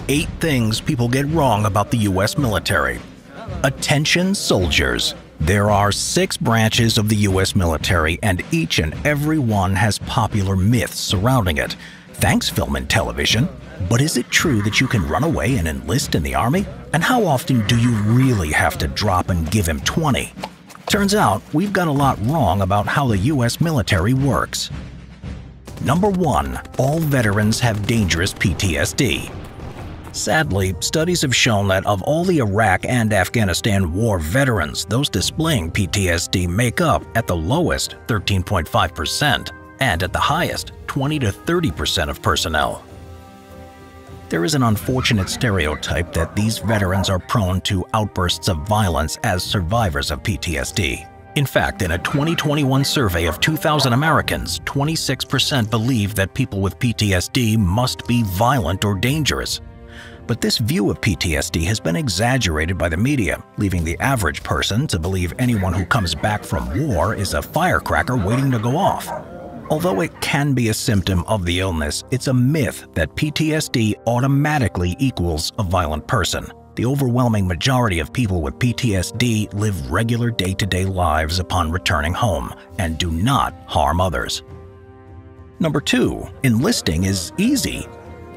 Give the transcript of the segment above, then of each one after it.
8 things people get wrong about the U.S. military. Attention soldiers. There are 6 branches of the U.S. military, and each and every one has popular myths surrounding it. Thanks, film and television. But is it true that you can run away and enlist in the Army? And how often do you really have to drop and give him 20? Turns out, we've got a lot wrong about how the U.S. military works. Number 1. All veterans have dangerous PTSD. Sadly, studies have shown that of all the Iraq and Afghanistan war veterans, those displaying PTSD make up, at the lowest, 13.5%, and at the highest, 20 to 30% of personnel. There is an unfortunate stereotype that these veterans are prone to outbursts of violence as survivors of PTSD. In fact, in a 2021 survey of 2,000 Americans, 26% believe that people with PTSD must be violent or dangerous. But this view of PTSD has been exaggerated by the media, leaving the average person to believe anyone who comes back from war is a firecracker waiting to go off. Although it can be a symptom of the illness, it's a myth that PTSD automatically equals a violent person. The overwhelming majority of people with PTSD live regular day-to-day lives upon returning home and do not harm others. Number 2. Enlisting is easy.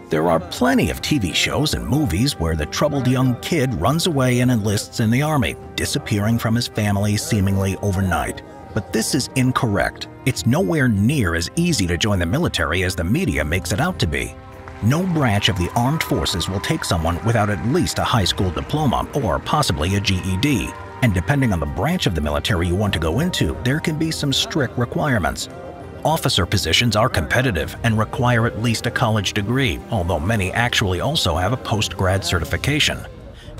There are plenty of TV shows and movies where the troubled young kid runs away and enlists in the Army, disappearing from his family seemingly overnight. But this is incorrect. It's nowhere near as easy to join the military as the media makes it out to be. No branch of the armed forces will take someone without at least a high school diploma or possibly a GED. And depending on the branch of the military you want to go into, there can be some strict requirements. Officer positions are competitive and require at least a college degree, although many actually also have a post-grad certification.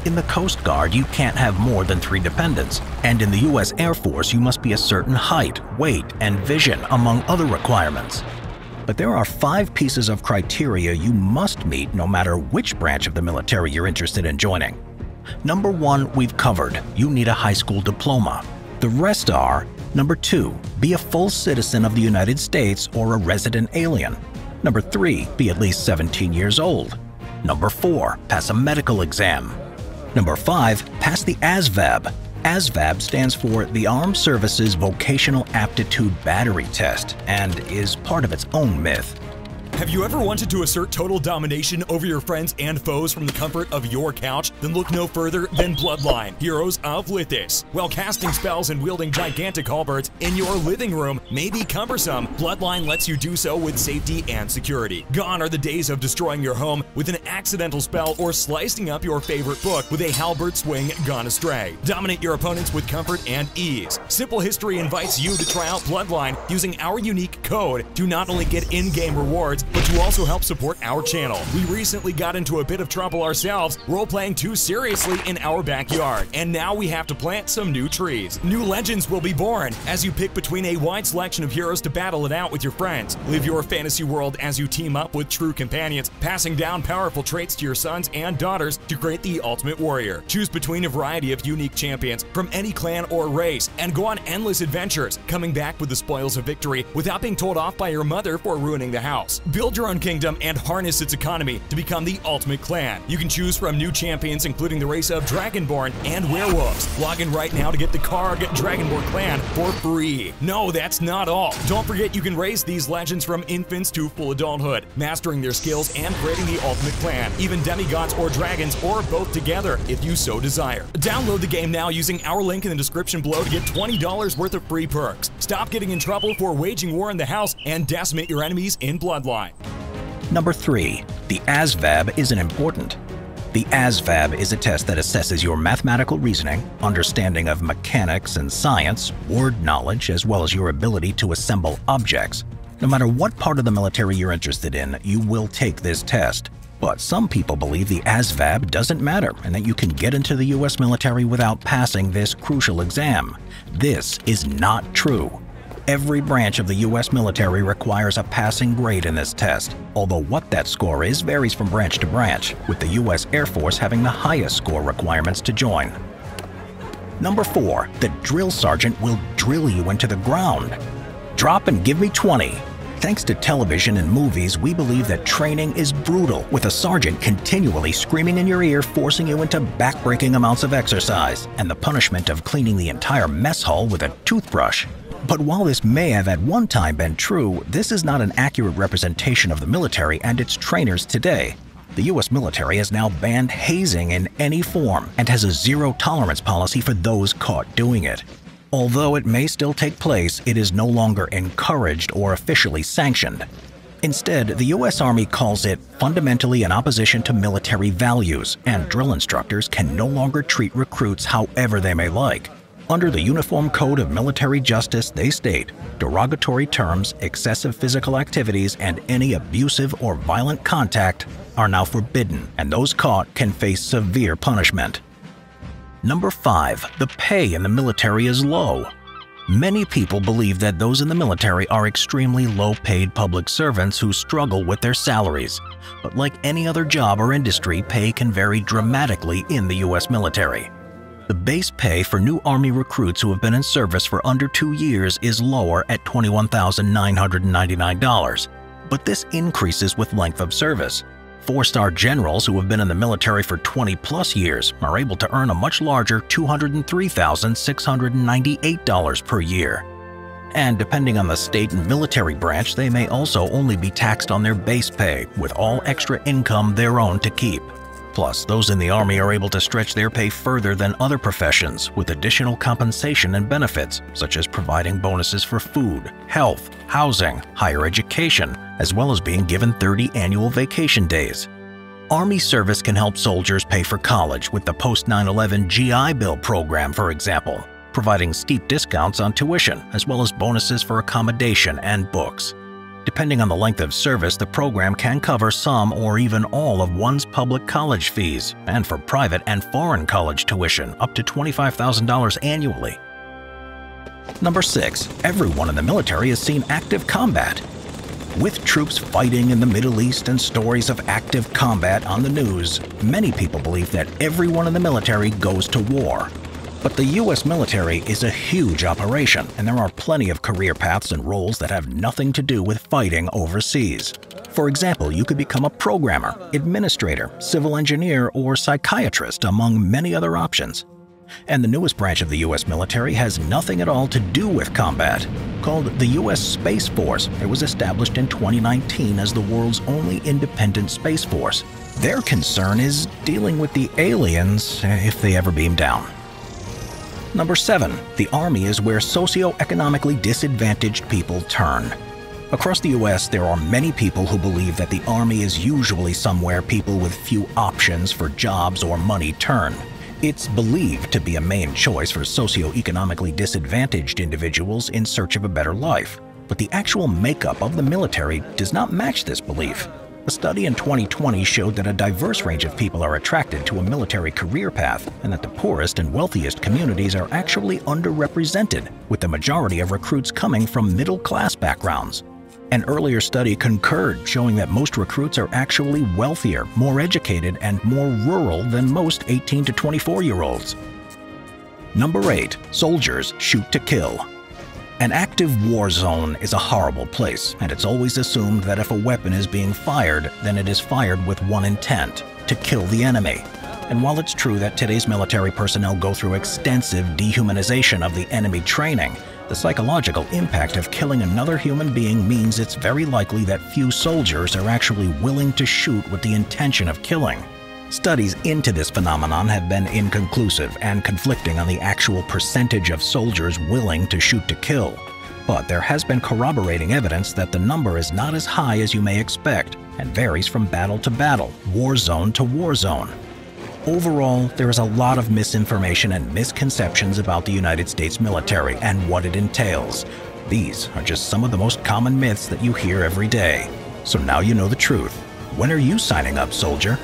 In the Coast Guard, you can't have more than 3 dependents, and in the U.S. Air Force, you must be a certain height, weight, and vision, among other requirements. But there are 5 pieces of criteria you must meet no matter which branch of the military you're interested in joining. Number 1, we've covered. You need a high school diploma. The rest are: Number 2, be a full citizen of the United States or a resident alien. Number 3, be at least 17 years old. Number 4, pass a medical exam. Number 5, pass the ASVAB. ASVAB stands for the Armed Services Vocational Aptitude Battery Test and is part of its own myth. Have you ever wanted to assert total domination over your friends and foes from the comfort of your couch? Then look no further than Bloodline, Heroes of Lithis. While casting spells and wielding gigantic halberds in your living room may be cumbersome, Bloodline lets you do so with safety and security. Gone are the days of destroying your home with an accidental spell or slicing up your favorite book with a halberd swing gone astray. Dominate your opponents with comfort and ease. Simple History invites you to try out Bloodline using our unique code to not only get in-game rewards, but to also help support our channel. We recently got into a bit of trouble ourselves, role-playing too seriously in our backyard, and now we have to plant some new trees. New legends will be born as you pick between a wide selection of heroes to battle it out with your friends. Live your fantasy world as you team up with true companions, passing down powerful traits to your sons and daughters to create the ultimate warrior. Choose between a variety of unique champions from any clan or race, and go on endless adventures, coming back with the spoils of victory without being told off by your mother for ruining the house. Build your own kingdom and harness its economy to become the ultimate clan. You can choose from new champions including the race of Dragonborn and Werewolves. Log in right now to get the Karg Dragonborn clan for free. No, that's not all. Don't forget you can raise these legends from infants to full adulthood, mastering their skills and creating the ultimate clan, even demigods or dragons or both together if you so desire. Download the game now using our link in the description below to get $20 worth of free perks. Stop getting in trouble for waging war in the house and decimate your enemies in Bloodline. Number 3, the ASVAB isn't important. The ASVAB is a test that assesses your mathematical reasoning, understanding of mechanics and science, word knowledge, as well as your ability to assemble objects. No matter what part of the military you're interested in, you will take this test. But some people believe the ASVAB doesn't matter and that you can get into the US military without passing this crucial exam. This is not true. Every branch of the U.S. military requires a passing grade in this test, although what that score is varies from branch to branch, with the U.S. Air Force having the highest score requirements to join. Number 4, the drill sergeant will drill you into the ground. Drop and give me 20. Thanks to television and movies, we believe that training is brutal, with a sergeant continually screaming in your ear, forcing you into back-breaking amounts of exercise, and the punishment of cleaning the entire mess hall with a toothbrush. But while this may have at one time been true, this is not an accurate representation of the military and its trainers today. The U.S. military has now banned hazing in any form and has a zero-tolerance policy for those caught doing it. Although it may still take place, it is no longer encouraged or officially sanctioned. Instead, the U.S. Army calls it fundamentally in opposition to military values, and drill instructors can no longer treat recruits however they may like. Under the Uniform Code of Military Justice, they state, derogatory terms, excessive physical activities, and any abusive or violent contact are now forbidden, and those caught can face severe punishment. Number 5. The pay in the military is low. Many people believe that those in the military are extremely low-paid public servants who struggle with their salaries. But like any other job or industry, pay can vary dramatically in the U.S. military. The base pay for new Army recruits who have been in service for under 2 years is lower at $21,999, but this increases with length of service. 4-star generals who have been in the military for 20-plus years are able to earn a much larger $203,698 per year. And depending on the state and military branch, they may also only be taxed on their base pay, with all extra income their own to keep. Plus, those in the Army are able to stretch their pay further than other professions with additional compensation and benefits, such as providing bonuses for food, health, housing, higher education, as well as being given 30 annual vacation days. Army service can help soldiers pay for college with the post-9/11 GI Bill program, for example, providing steep discounts on tuition, as well as bonuses for accommodation and books. Depending on the length of service, the program can cover some or even all of one's public college fees, and for private and foreign college tuition, up to $25,000 annually. Number 6. Everyone in the military has seen active combat. With troops fighting in the Middle East and stories of active combat on the news, many people believe that everyone in the military goes to war. But the U.S. military is a huge operation, and there are plenty of career paths and roles that have nothing to do with fighting overseas. For example, you could become a programmer, administrator, civil engineer, or psychiatrist, among many other options. And the newest branch of the U.S. military has nothing at all to do with combat. Called the U.S. Space Force, it was established in 2019 as the world's only independent space force. Their concern is dealing with the aliens if they ever beam down. Number 7. The Army is where socioeconomically disadvantaged people turn. Across the U.S., there are many people who believe that the Army is usually somewhere people with few options for jobs or money turn. It's believed to be a main choice for socioeconomically disadvantaged individuals in search of a better life. But the actual makeup of the military does not match this belief. A study in 2020 showed that a diverse range of people are attracted to a military career path, and that the poorest and wealthiest communities are actually underrepresented, with the majority of recruits coming from middle-class backgrounds. An earlier study concurred, showing that most recruits are actually wealthier, more educated, and more rural than most 18 to 24-year-olds. Number 8. Soldiers shoot to kill. An active war zone is a horrible place, and it's always assumed that if a weapon is being fired, then it is fired with one intent: to kill the enemy. And while it's true that today's military personnel go through extensive dehumanization of the enemy training, the psychological impact of killing another human being means it's very likely that few soldiers are actually willing to shoot with the intention of killing. Studies into this phenomenon have been inconclusive and conflicting on the actual percentage of soldiers willing to shoot to kill. But there has been corroborating evidence that the number is not as high as you may expect and varies from battle to battle, war zone to war zone. Overall, there is a lot of misinformation and misconceptions about the United States military and what it entails. These are just some of the most common myths that you hear every day. So now you know the truth. When are you signing up, soldier?